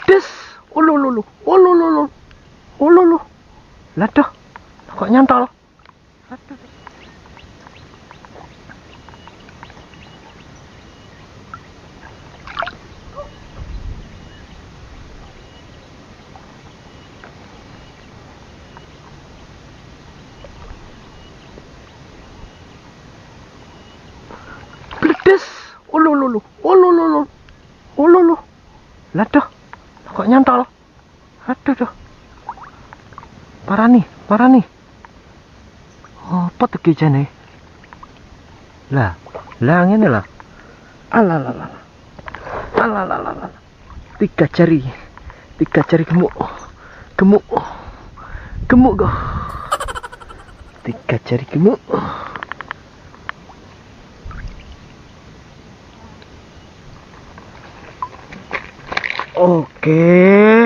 Bledes. Ulululu. Ulululu. Ululu. Ladah. Kok nyantol? Aduh. Bledes. Ulululu. Ulululu. Ululu. Ladah. Kok nyantol? Aduh tuh. Parah nih, parah nih. Apa tuh kejane? Lah, ngene lah. Alalalala. Alalalala. Tiga jari gemuk. Gemuk kok. Tiga jari gemuk. Oke.